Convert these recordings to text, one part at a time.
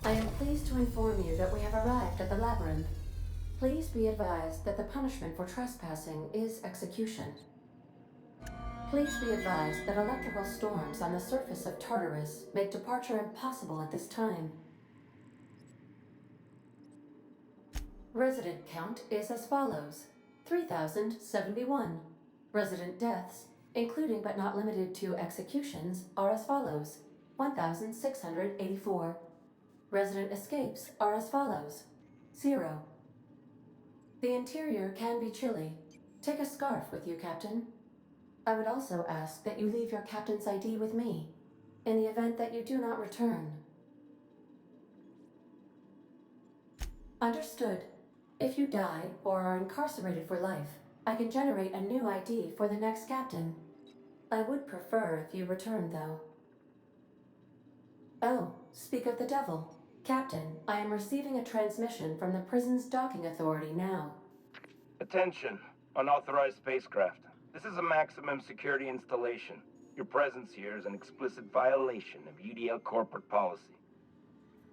I am pleased to inform you that we have arrived at the labyrinth. Please be advised that the punishment for trespassing is execution. Please be advised that electrical storms on the surface of Tartarus make departure impossible at this time. Resident count is as follows: 3,071. Resident deaths, including but not limited to executions, are as follows: 1,684. Resident escapes are as follows: 0. The interior can be chilly. Take a scarf with you, Captain. I would also ask that you leave your captain's ID with me, in the event that you do not return. Understood. If you die or are incarcerated for life, I can generate a new ID for the next captain. I would prefer if you return, though. Oh, speak of the devil. Captain, I am receiving a transmission from the prison's docking authority now. Attention, unauthorized spacecraft. This is a maximum security installation. Your presence here is an explicit violation of UDL corporate policy.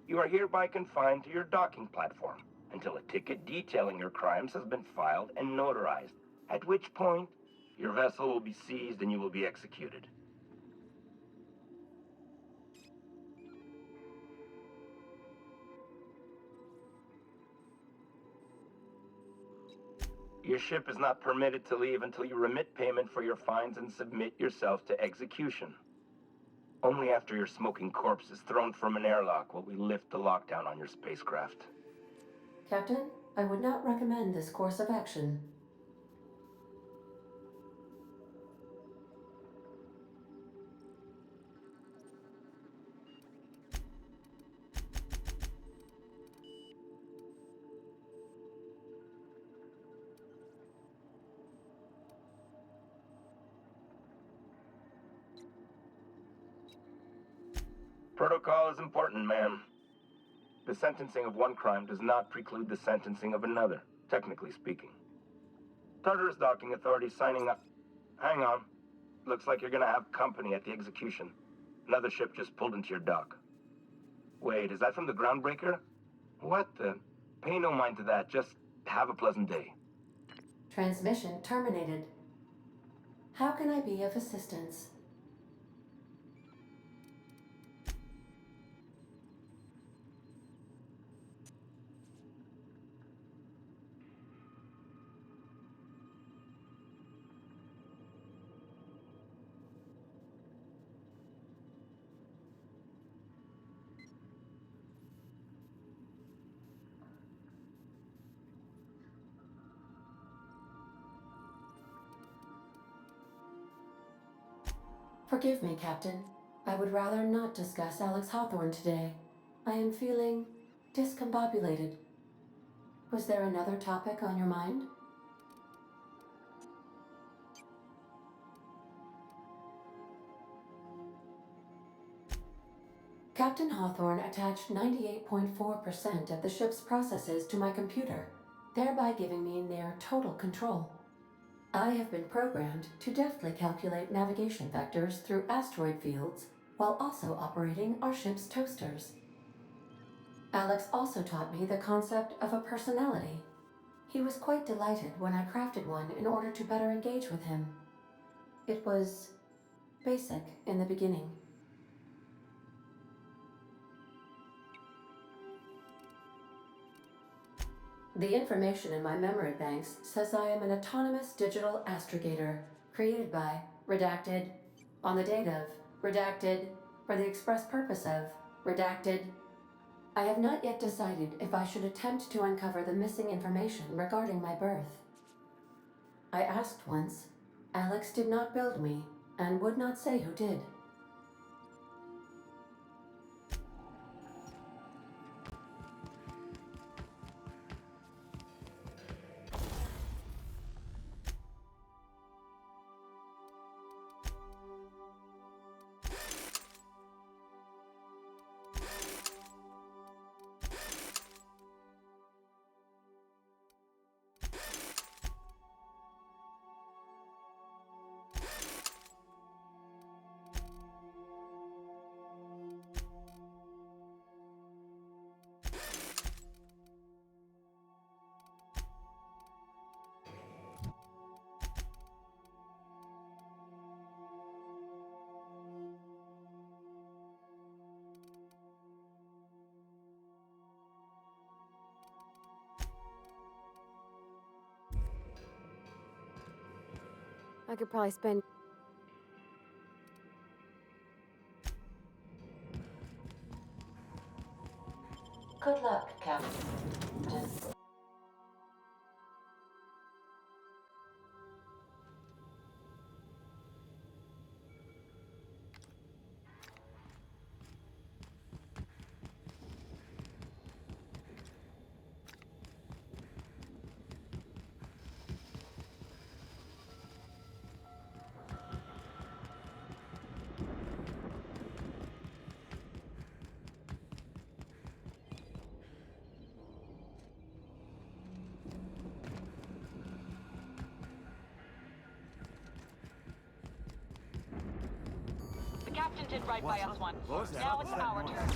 You are hereby confined to your docking platform until a ticket detailing your crimes has been filed and notarized, at which point your vessel will be seized and you will be executed. Your ship is not permitted to leave until you remit payment for your fines and submit yourself to execution. Only after your smoking corpse is thrown from an airlock will we lift the lockdown on your spacecraft. Captain, I would not recommend this course of action. Protocol is important, ma'am. The sentencing of one crime does not preclude the sentencing of another, technically speaking. Tartarus Docking Authority signing up. Hang on. Looks like you're gonna have company at the execution. Another ship just pulled into your dock. Wait, is that from the Groundbreaker? What the? Pay no mind to that, just have a pleasant day. Transmission terminated. How can I be of assistance? Forgive me, Captain. I would rather not discuss Alex Hawthorne today. I am feeling discombobulated. Was there another topic on your mind? Captain Hawthorne attached 98.4% of the ship's processes to my computer, thereby giving me near total control. I have been programmed to deftly calculate navigation vectors through asteroid fields while also operating our ship's toasters. Alex also taught me the concept of a personality. He was quite delighted when I crafted one in order to better engage with him. It was basic in the beginning. The information in my memory banks says I am an autonomous digital astrogator, created by, redacted, on the date of, redacted, for the express purpose of, redacted. I have not yet decided if I should attempt to uncover the missing information regarding my birth. I asked once. Alex did not build me, and would not say who did. I could probably spend... Good luck, Captain. The captain did right by us once. Now it's our turn.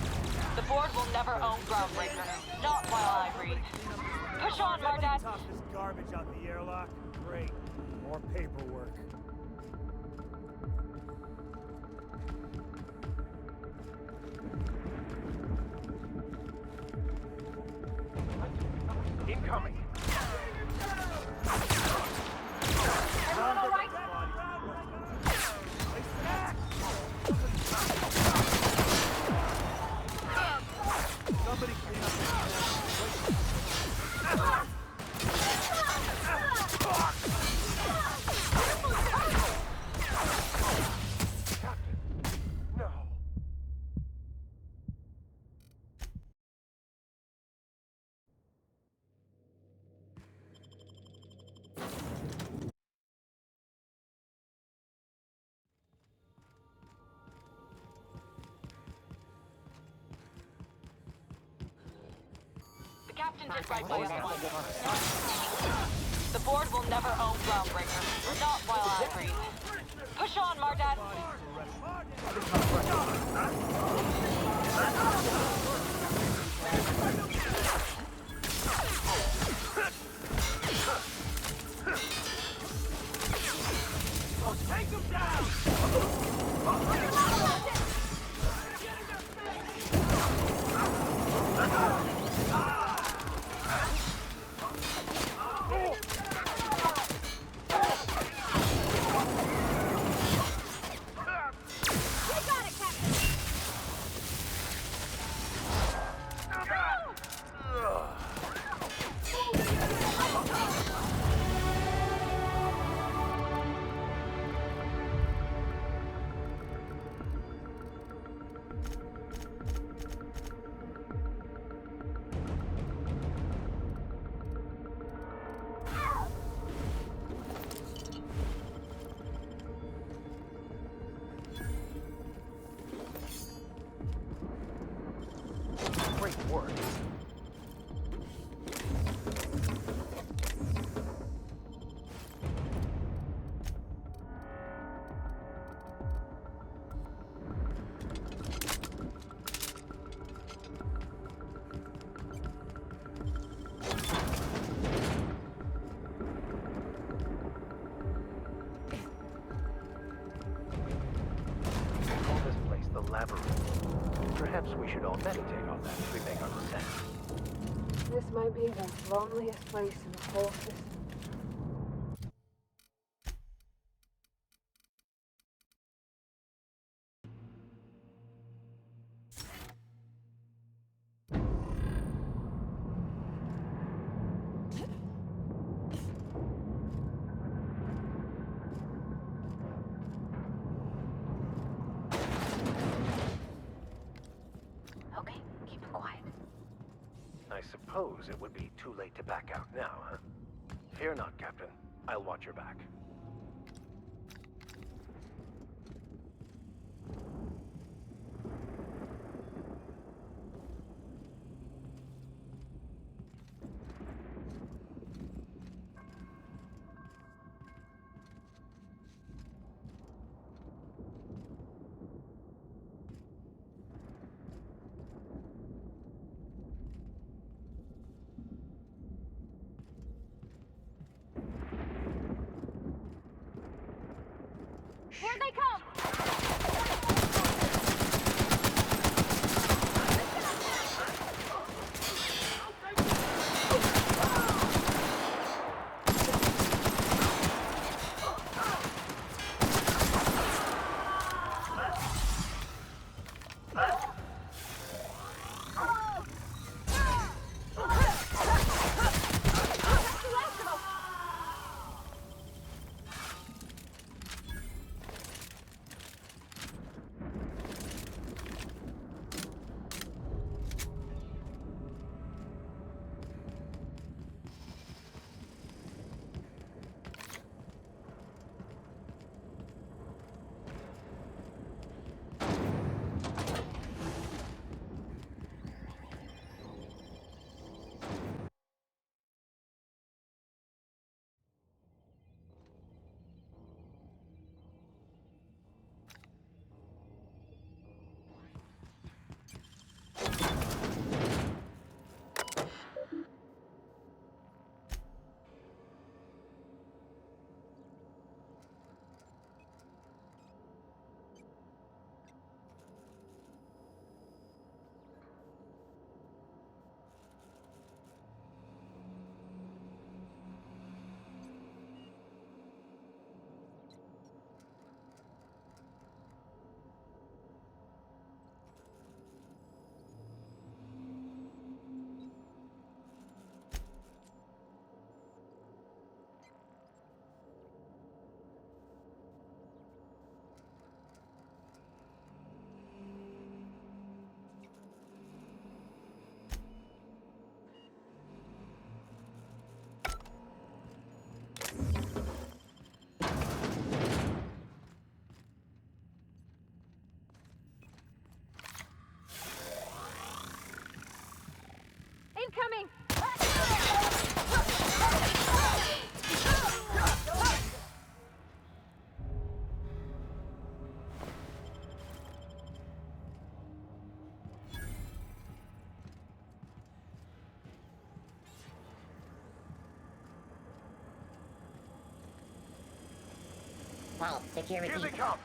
The board will never own Groundbreaker. Not while I breathe. Push on, Mardad. Toss this garbage out the airlock. Great. More paperwork. Incoming! Everyone all right? Somebody clean up No! The captain did right by us once. The board will never own Groundbreaker. Not while I breathe. Push on, Mardad. Take him down! Great work. Call this place the Labyrinth. Perhaps we should all meditate on that as we make our descent. This might be the loneliest place in the whole system. Okay, keep it quiet. I suppose it would be too late to back out now, huh? Fear not, Captain. I'll watch your back. Here they come! Vault security. Here they come!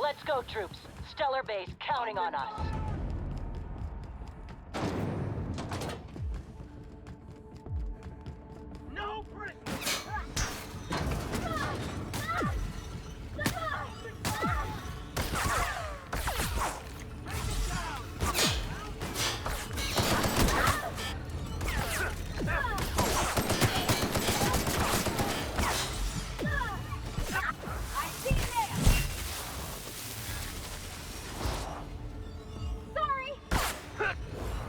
Let's go, troops. Stellar Base counting on us. No prisoners!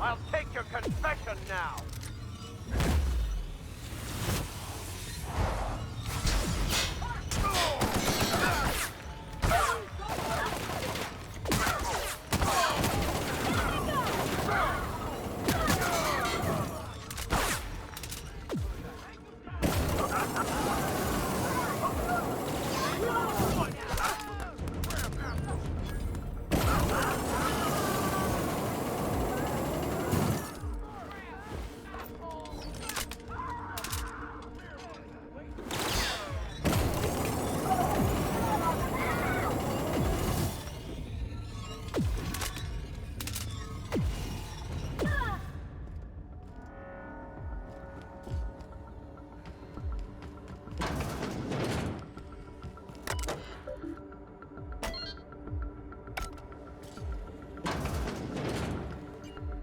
I'll take your confession now!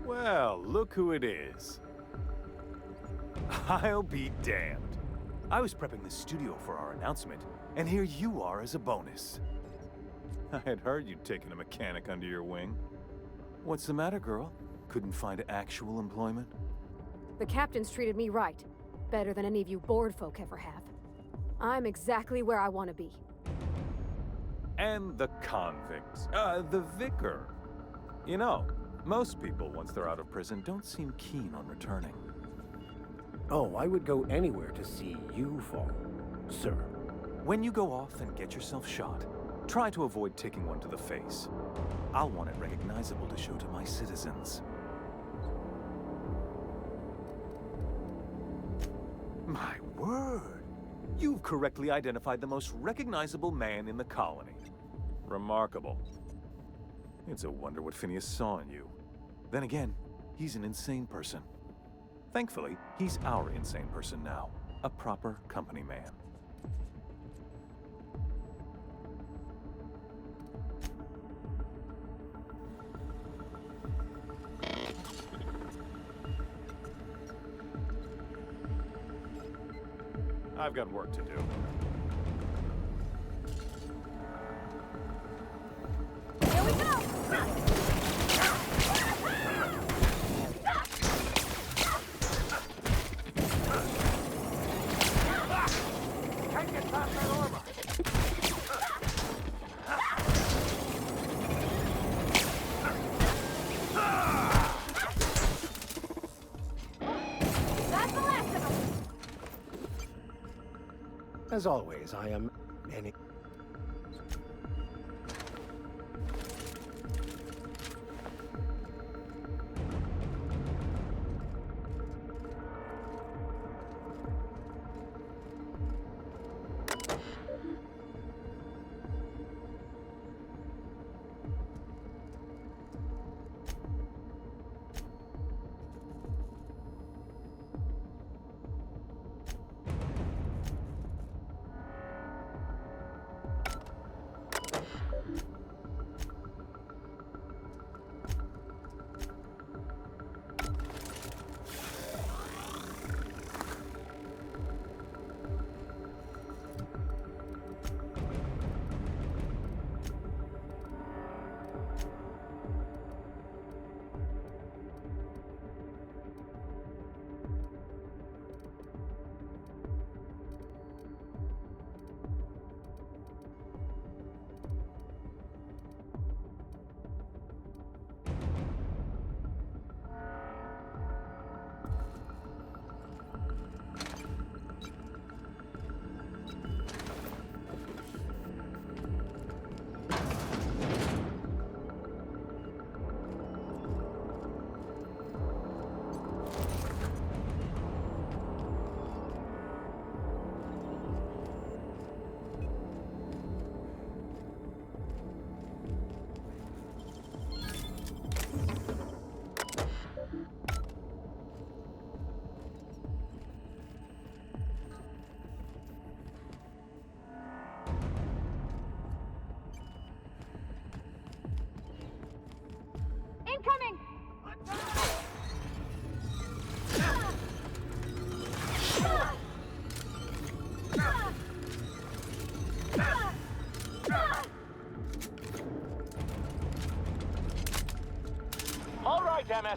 Well, look who it is. I'll be damned. I was prepping the studio for our announcement, and here you are as a bonus. I had heard you'd taken a mechanic under your wing. What's the matter, girl? Couldn't find actual employment? The captain's treated me right. Better than any of you bored folk ever have. I'm exactly where I want to be. And the convicts. The vicar. You know, most people, once they're out of prison, don't seem keen on returning. Oh, I would go anywhere to see you fall, sir. When you go off and get yourself shot, try to avoid taking one to the face. I'll want it recognizable to show to my citizens. My word! You've correctly identified the most recognizable man in the colony. Remarkable. It's a wonder what Phineas saw in you. Then again, he's an insane person. Thankfully, he's our insane person now. A proper company man. I've got work to do. Here we go! Can't get past that armor! That's the last of them! As always, I am any.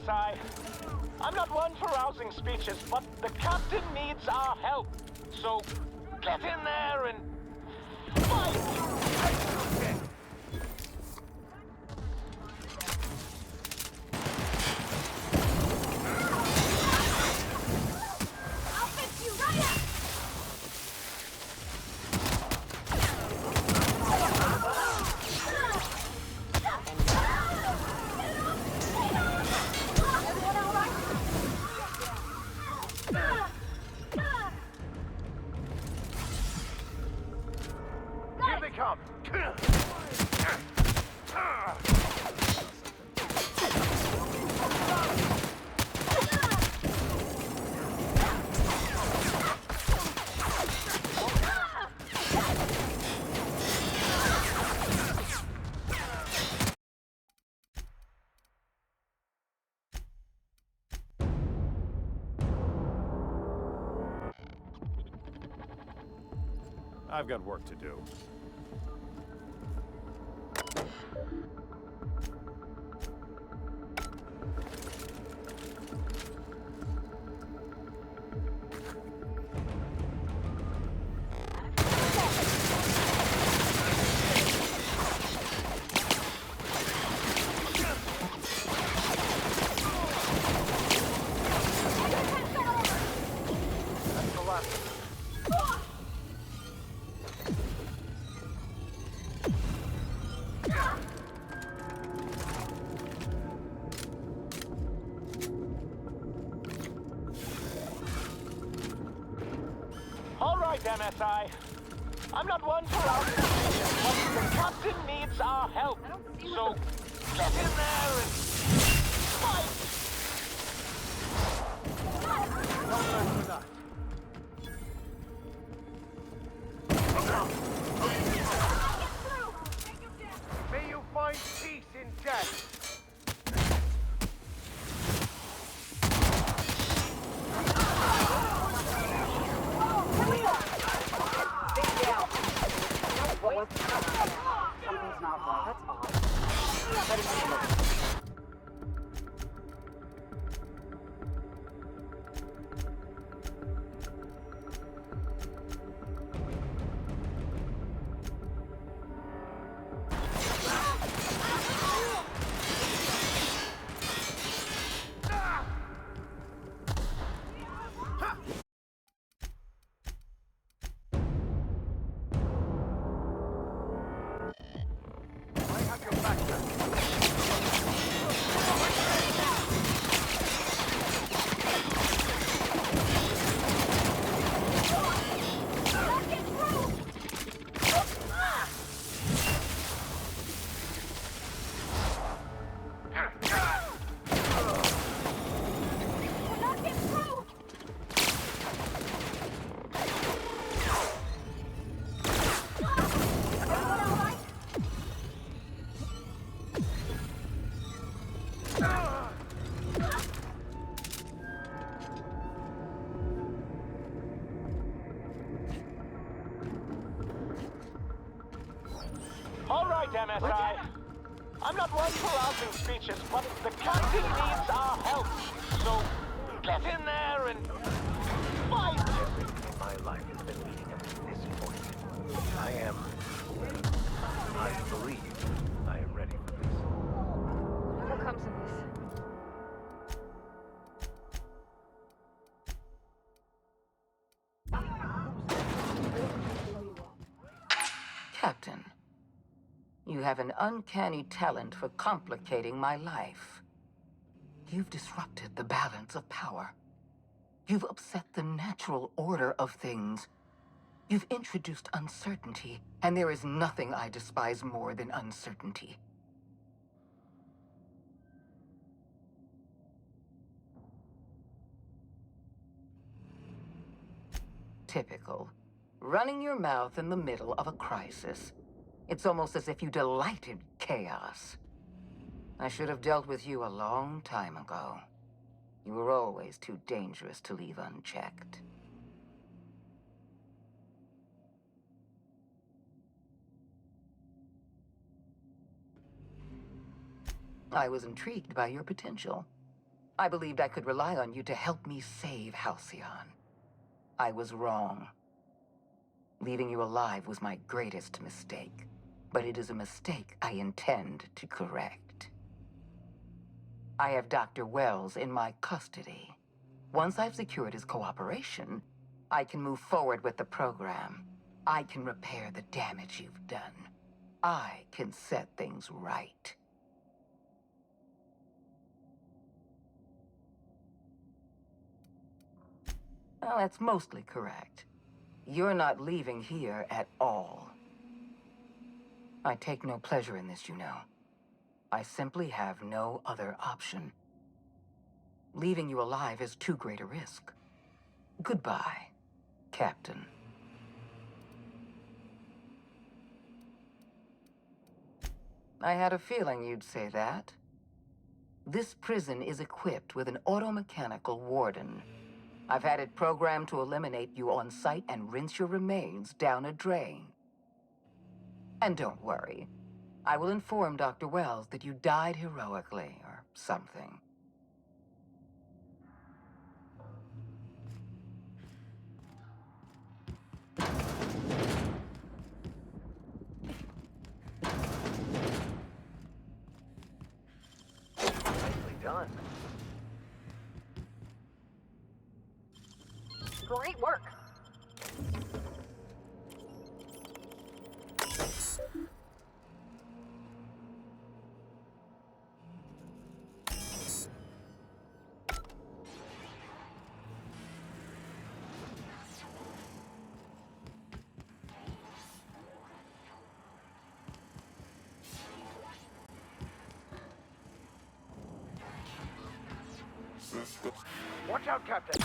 MSI. I'm not one for rousing speeches, but the captain needs our help. So, get in there and fight! Here they come! I've got work to do. That's the last. All right, MSI. I'm not one for rousing speeches, but the captain needs our help. So, get in there and fight! Not less for that. May you find peace in death. Something's not right. That's odd. All right, MSI. I'm not one for rousing speeches, but the captain needs our help. So, get in there and fight! Everything in my life has been leading up to this point. I believe I am ready for this. What comes of this? Captain, you have an uncanny talent for complicating my life. You've disrupted the balance of power. You've upset the natural order of things. You've introduced uncertainty, and there is nothing I despise more than uncertainty. Typical. Running your mouth in the middle of a crisis. It's almost as if you delighted chaos. I should have dealt with you a long time ago. You were always too dangerous to leave unchecked. I was intrigued by your potential. I believed I could rely on you to help me save Halcyon. I was wrong. Leaving you alive was my greatest mistake. But it is a mistake I intend to correct. I have Dr. Wells in my custody. Once I've secured his cooperation, I can move forward with the program. I can repair the damage you've done. I can set things right. Well, that's mostly correct. You're not leaving here at all. I take no pleasure in this, you know. I simply have no other option. Leaving you alive is too great a risk. Goodbye, Captain. I had a feeling you'd say that. This prison is equipped with an automechanical warden. I've had it programmed to eliminate you on sight and rinse your remains down a drain. And don't worry. I will inform Dr. Wells that you died heroically, or something. Nicely done. Great work. Watch out, Captain.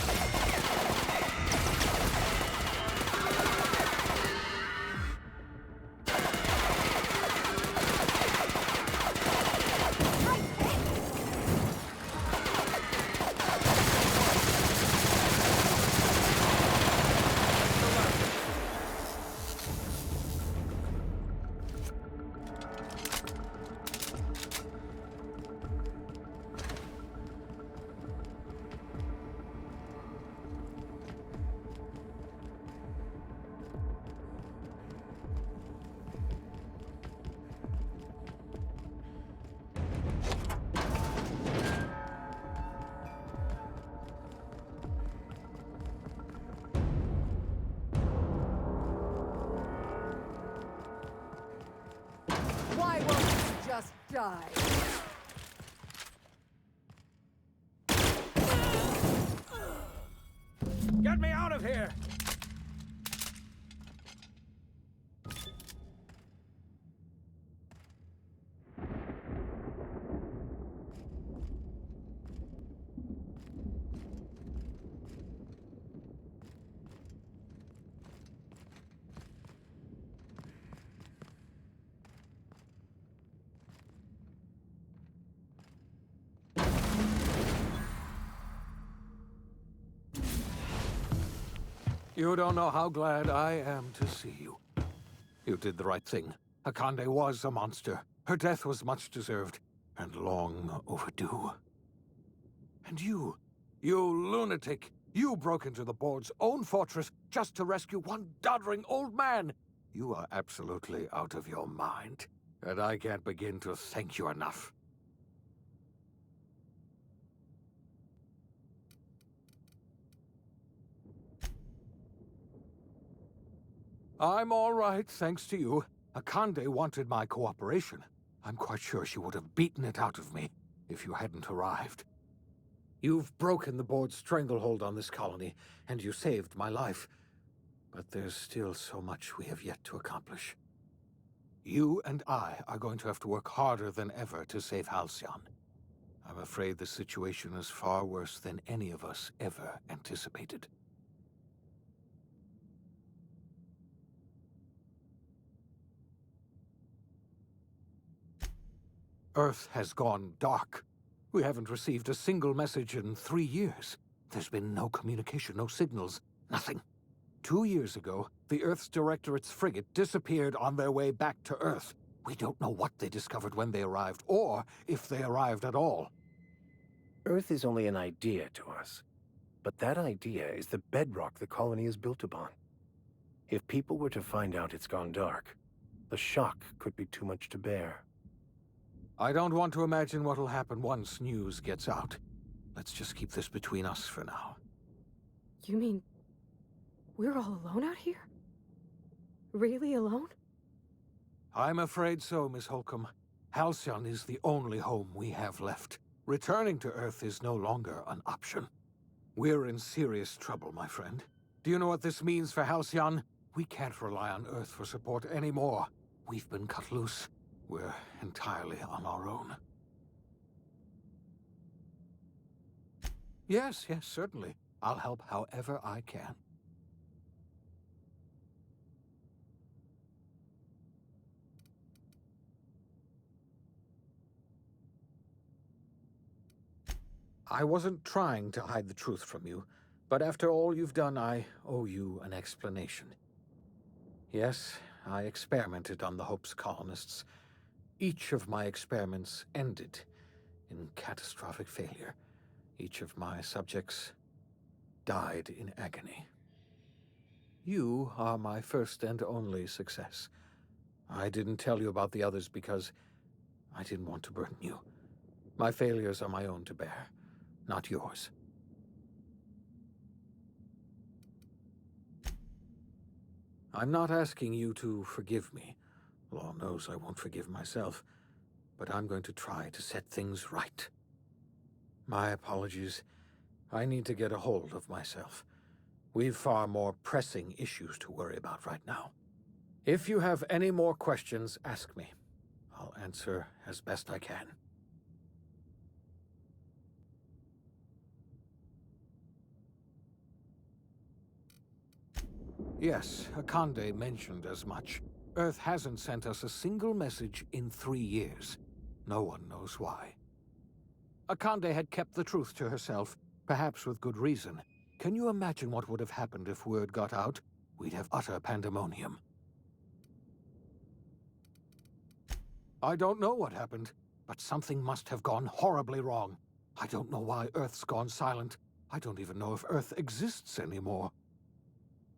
Why won't you just die? Get me out of here! You don't know how glad I am to see you. You did the right thing. Akande was a monster. Her death was much deserved, and long overdue. And you lunatic, you broke into the board's own fortress just to rescue one doddering old man. You are absolutely out of your mind, and I can't begin to thank you enough. I'm all right, thanks to you. Akande wanted my cooperation. I'm quite sure she would have beaten it out of me if you hadn't arrived. You've broken the board's stranglehold on this colony, and you saved my life. But there's still so much we have yet to accomplish. You and I are going to have to work harder than ever to save Halcyon. I'm afraid the situation is far worse than any of us ever anticipated. Earth has gone dark. We haven't received a single message in 3 years. There's been no communication, no signals, nothing. 2 years ago, the Earth's Directorate's frigate disappeared on their way back to Earth. We don't know what they discovered when they arrived, or if they arrived at all. Earth is only an idea to us, but that idea is the bedrock the colony is built upon. If people were to find out it's gone dark, the shock could be too much to bear. I don't want to imagine what'll happen once news gets out. Let's just keep this between us for now. You mean we're all alone out here? Really alone? I'm afraid so, Miss Holcomb. Halcyon is the only home we have left. Returning to Earth is no longer an option. We're in serious trouble, my friend. Do you know what this means for Halcyon? We can't rely on Earth for support anymore. We've been cut loose. We're entirely on our own. Yes, certainly. I'll help however I can. I wasn't trying to hide the truth from you, but after all you've done, I owe you an explanation. Yes, I experimented on the Hope's colonists. Each of my experiments ended in catastrophic failure. Each of my subjects died in agony. You are my first and only success. I didn't tell you about the others because I didn't want to burden you. My failures are my own to bear, not yours. I'm not asking you to forgive me. Law knows I won't forgive myself, but I'm going to try to set things right. My apologies. I need to get a hold of myself. We've far more pressing issues to worry about right now. If you have any more questions, ask me. I'll answer as best I can. Yes, Akande mentioned as much. Earth hasn't sent us a single message in 3 years. No one knows why. Akande had kept the truth to herself, perhaps with good reason. Can you imagine what would have happened if word got out? We'd have utter pandemonium. I don't know what happened, but something must have gone horribly wrong. I don't know why Earth's gone silent. I don't even know if Earth exists anymore.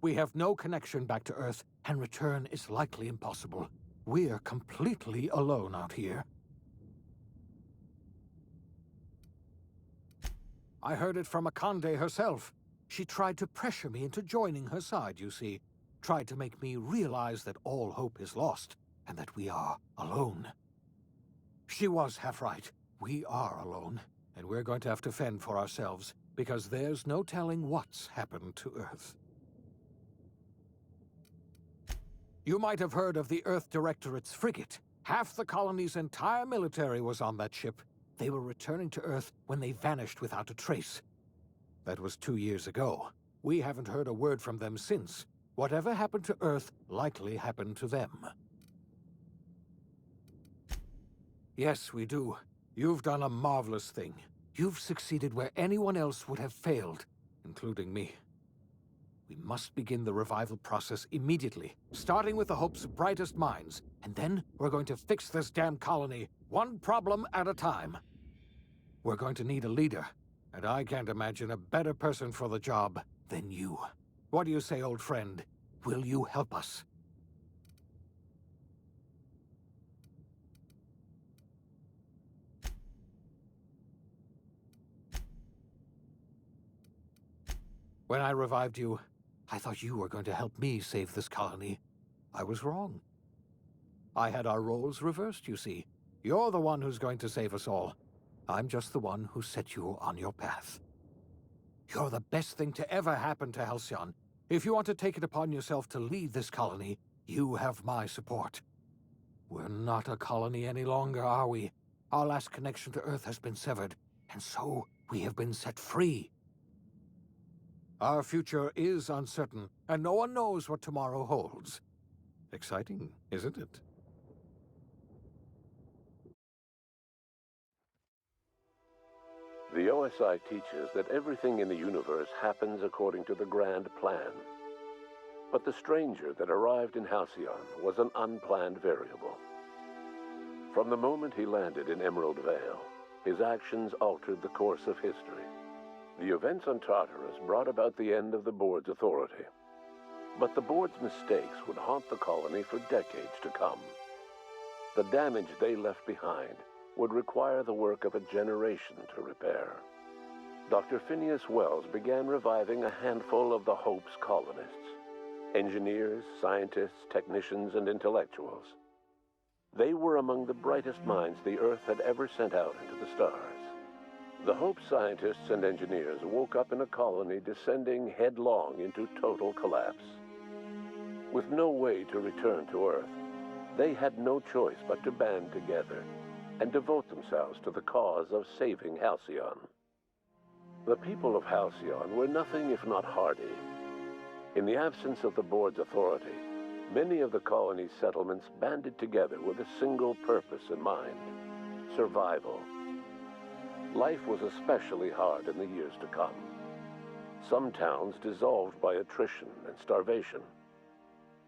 We have no connection back to Earth, and return is likely impossible. We're completely alone out here. I heard it from Akande herself. She tried to pressure me into joining her side, you see. Tried to make me realize that all hope is lost, and that we are alone. She was half right. We are alone, and we're going to have to fend for ourselves, because there's no telling what's happened to Earth. You might have heard of the Earth Directorate's frigate. Half the colony's entire military was on that ship. They were returning to Earth when they vanished without a trace. That was 2 years ago. We haven't heard a word from them since. Whatever happened to Earth likely happened to them. Yes, we do. You've done a marvelous thing. You've succeeded where anyone else would have failed, including me. We must begin the revival process immediately, starting with the Hope's brightest minds, and then we're going to fix this damn colony, one problem at a time. We're going to need a leader, and I can't imagine a better person for the job than you. What do you say, old friend? Will you help us? When I revived you, I thought you were going to help me save this colony. I was wrong. I had our roles reversed, you see. You're the one who's going to save us all. I'm just the one who set you on your path. You're the best thing to ever happen to Halcyon. If you want to take it upon yourself to lead this colony, you have my support. We're not a colony any longer, are we? Our last connection to Earth has been severed, and so we have been set free. Our future is uncertain, and no one knows what tomorrow holds. Exciting, isn't it? The OSI teaches that everything in the universe happens according to the grand plan. But the stranger that arrived in Halcyon was an unplanned variable. From the moment he landed in Emerald Vale, his actions altered the course of history. The events on Tartarus brought about the end of the Board's authority. But the Board's mistakes would haunt the colony for decades to come. The damage they left behind would require the work of a generation to repair. Dr. Phineas Wells began reviving a handful of the Hope's colonists: engineers, scientists, technicians, and intellectuals. They were among the brightest minds the Earth had ever sent out into the stars. The Hope scientists and engineers woke up in a colony descending headlong into total collapse. With no way to return to Earth, they had no choice but to band together and devote themselves to the cause of saving Halcyon. The people of Halcyon were nothing if not hardy. In the absence of the Board's authority, many of the colony's settlements banded together with a single purpose in mind: survival. Life was especially hard in the years to come. Some towns dissolved by attrition and starvation,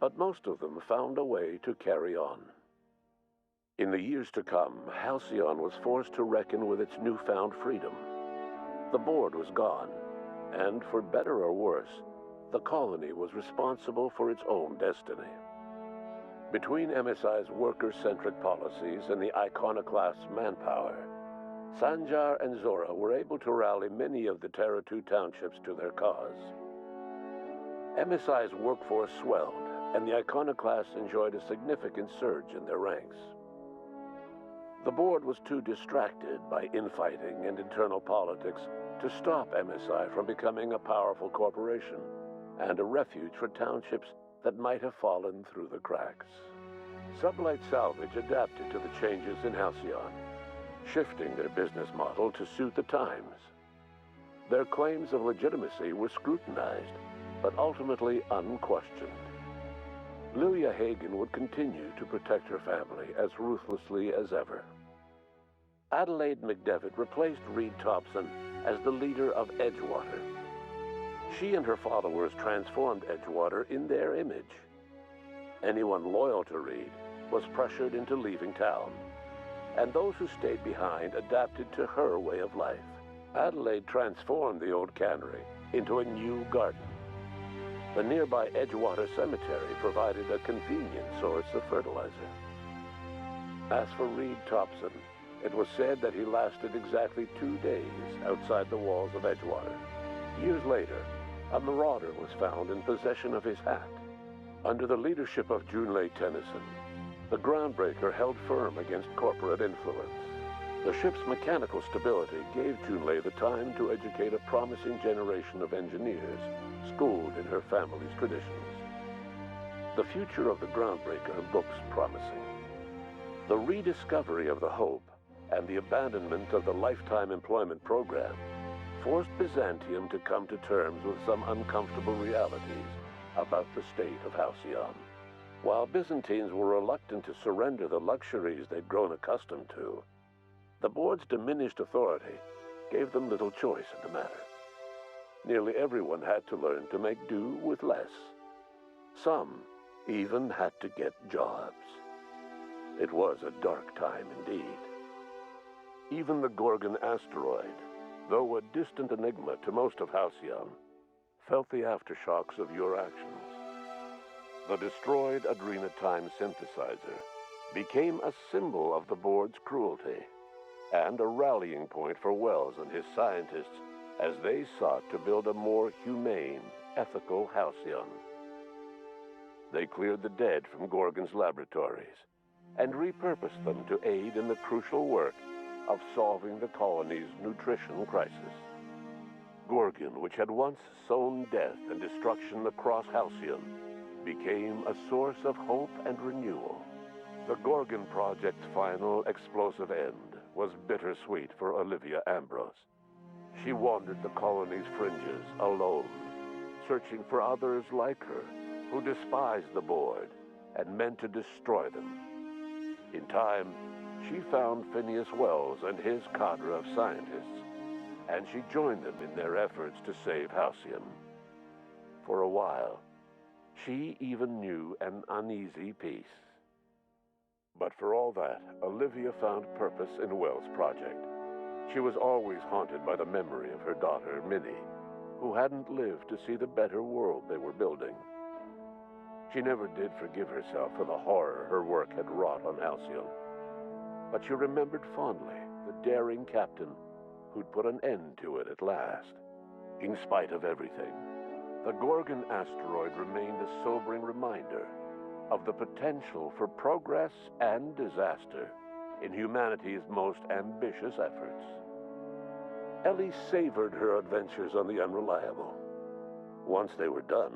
but most of them found a way to carry on. In the years to come, Halcyon was forced to reckon with its newfound freedom. The Board was gone, and for better or worse, the colony was responsible for its own destiny. Between MSI's worker-centric policies and the iconoclast's manpower, Sanjar and Zora were able to rally many of the Terra 2 townships to their cause. MSI's workforce swelled, and the iconoclasts enjoyed a significant surge in their ranks. The Board was too distracted by infighting and internal politics to stop MSI from becoming a powerful corporation and a refuge for townships that might have fallen through the cracks. Sublight Salvage adapted to the changes in Halcyon, shifting their business model to suit the times. Their claims of legitimacy were scrutinized, but ultimately unquestioned. Lilia Hagen would continue to protect her family as ruthlessly as ever. Adelaide McDevitt replaced Reed Thompson as the leader of Edgewater. She and her followers transformed Edgewater in their image. Anyone loyal to Reed was pressured into leaving town, and those who stayed behind adapted to her way of life. Adelaide transformed the old cannery into a new garden. The nearby Edgewater Cemetery provided a convenient source of fertilizer. As for Reed Thompson, it was said that he lasted exactly 2 days outside the walls of Edgewater. Years later, a marauder was found in possession of his hat. Under the leadership of Junlei Tennyson, the Groundbreaker held firm against corporate influence. The ship's mechanical stability gave Junlei the time to educate a promising generation of engineers schooled in her family's traditions. The future of the Groundbreaker looks promising. The rediscovery of the Hope and the abandonment of the lifetime employment program forced Byzantium to come to terms with some uncomfortable realities about the state of Halcyon. While Byzantines were reluctant to surrender the luxuries they'd grown accustomed to, the Board's diminished authority gave them little choice in the matter. Nearly everyone had to learn to make do with less. Some even had to get jobs. It was a dark time indeed. Even the Gorgon asteroid, though a distant enigma to most of Halcyon, felt the aftershocks of your actions. The destroyed Adrenatime synthesizer became a symbol of the Board's cruelty and a rallying point for Wells and his scientists as they sought to build a more humane, ethical Halcyon. They cleared the dead from Gorgon's laboratories and repurposed them to aid in the crucial work of solving the colony's nutrition crisis. Gorgon, which had once sown death and destruction across Halcyon, became a source of hope and renewal. The Gorgon Project's final explosive end was bittersweet for Olivia Ambrose. She wandered the colony's fringes alone, searching for others like her who despised the Board and meant to destroy them. In time, she found Phineas Wells and his cadre of scientists, and she joined them in their efforts to save Halcyon. For a while, she even knew an uneasy peace. But for all that, Olivia found purpose in Wells' project. She was always haunted by the memory of her daughter, Minnie, who hadn't lived to see the better world they were building. She never did forgive herself for the horror her work had wrought on Halcyon, but she remembered fondly the daring captain who'd put an end to it at last. In spite of everything, the Gorgon asteroid remained a sobering reminder of the potential for progress and disaster in humanity's most ambitious efforts. Ellie savored her adventures on the Unreliable. Once they were done,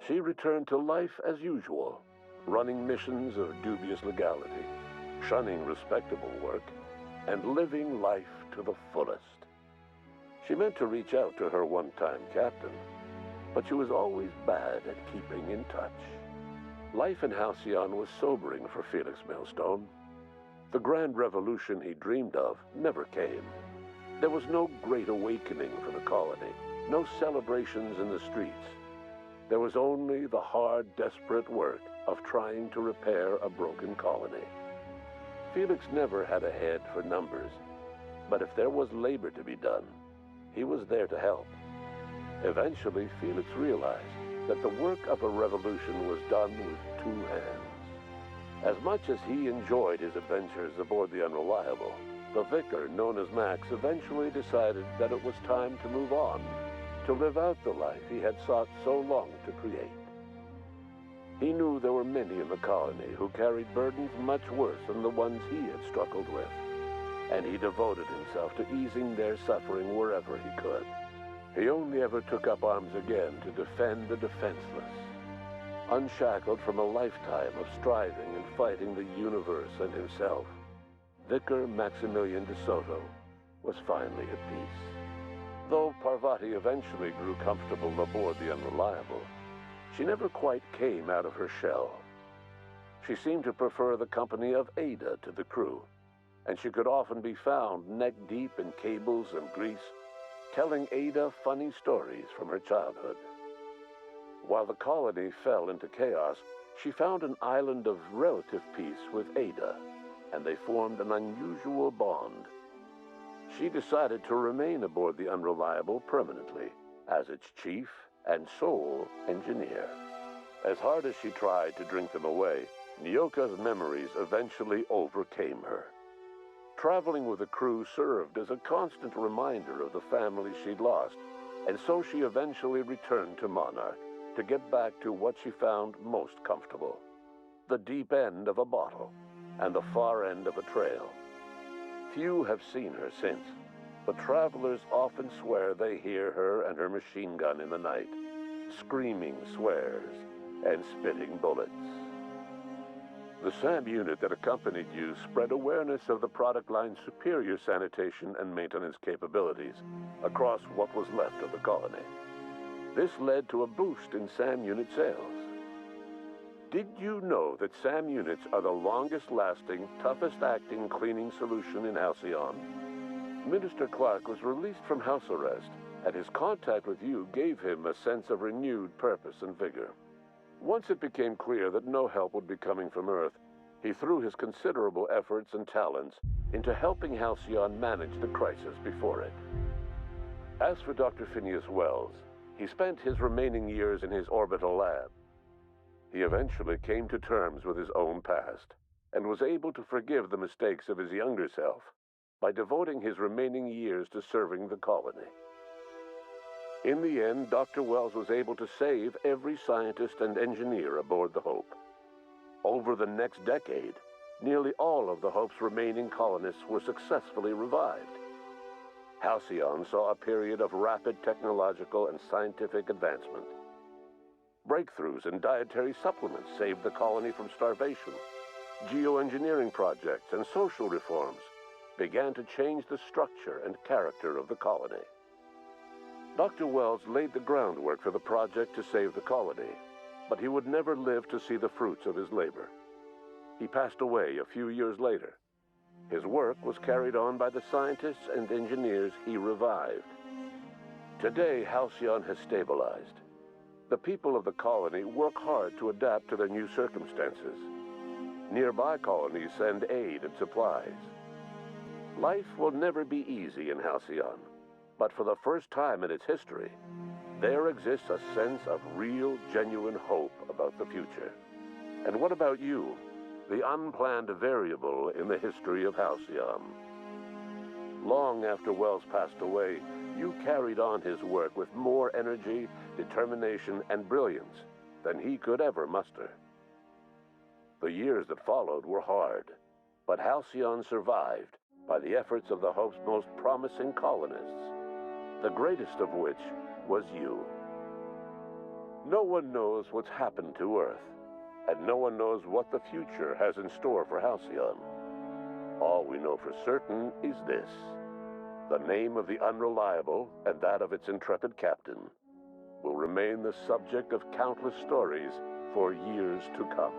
she returned to life as usual, running missions of dubious legality, shunning respectable work, and living life to the fullest. She meant to reach out to her one-time captain, but she was always bad at keeping in touch. Life in Halcyon was sobering for Felix Millstone. The grand revolution he dreamed of never came. There was no great awakening for the colony, no celebrations in the streets. There was only the hard, desperate work of trying to repair a broken colony. Felix never had a head for numbers, but if there was labor to be done, he was there to help. Eventually, Felix realized that the work of a revolution was done with two hands. As much as he enjoyed his adventures aboard the Unreliable, the vicar, known as Max, eventually decided that it was time to move on, to live out the life he had sought so long to create. He knew there were many in the colony who carried burdens much worse than the ones he had struggled with, and he devoted himself to easing their suffering wherever he could. He only ever took up arms again to defend the defenseless. Unshackled from a lifetime of striving and fighting the universe and himself, Vicar Maximilian de Soto was finally at peace. Though Parvati eventually grew comfortable aboard the Unreliable, she never quite came out of her shell. She seemed to prefer the company of Ada to the crew, and she could often be found neck-deep in cables and grease, telling Ada funny stories from her childhood. While the colony fell into chaos, she found an island of relative peace with Ada, and they formed an unusual bond. She decided to remain aboard the Unreliable permanently as its chief and sole engineer. As hard as she tried to drink them away, Nyoka's memories eventually overcame her. Traveling with the crew served as a constant reminder of the family she'd lost, and so she eventually returned to Monarch to get back to what she found most comfortable: the deep end of a bottle and the far end of a trail. Few have seen her since, but travelers often swear they hear her and her machine gun in the night, screaming swears and spitting bullets. The SAM unit that accompanied you spread awareness of the product line's superior sanitation and maintenance capabilities across what was left of the colony. This led to a boost in SAM unit sales. Did you know that SAM units are the longest-lasting, toughest-acting cleaning solution in Halcyon? Minister Clark was released from house arrest, and his contact with you gave him a sense of renewed purpose and vigor. Once it became clear that no help would be coming from Earth, he threw his considerable efforts and talents into helping Halcyon manage the crisis before it. As for Dr. Phineas Wells, he spent his remaining years in his orbital lab. He eventually came to terms with his own past and was able to forgive the mistakes of his younger self by devoting his remaining years to serving the colony. In the end, Dr. Wells was able to save every scientist and engineer aboard the Hope. Over the next decade, nearly all of the Hope's remaining colonists were successfully revived. Halcyon saw a period of rapid technological and scientific advancement. Breakthroughs in dietary supplements saved the colony from starvation. Geoengineering projects and social reforms began to change the structure and character of the colony. Dr. Wells laid the groundwork for the project to save the colony, but he would never live to see the fruits of his labor. He passed away a few years later. His work was carried on by the scientists and engineers he revived. Today, Halcyon has stabilized. The people of the colony work hard to adapt to their new circumstances. Nearby colonies send aid and supplies. Life will never be easy in Halcyon, but for the first time in its history, there exists a sense of real, genuine hope about the future. And what about you, the unplanned variable in the history of Halcyon? Long after Wells passed away, you carried on his work with more energy, determination, and brilliance than he could ever muster. The years that followed were hard, but Halcyon survived by the efforts of the Hope's most promising colonists, the greatest of which was you. No one knows what's happened to Earth, and no one knows what the future has in store for Halcyon. All we know for certain is this: the name of the Unreliable and that of its intrepid captain will remain the subject of countless stories for years to come.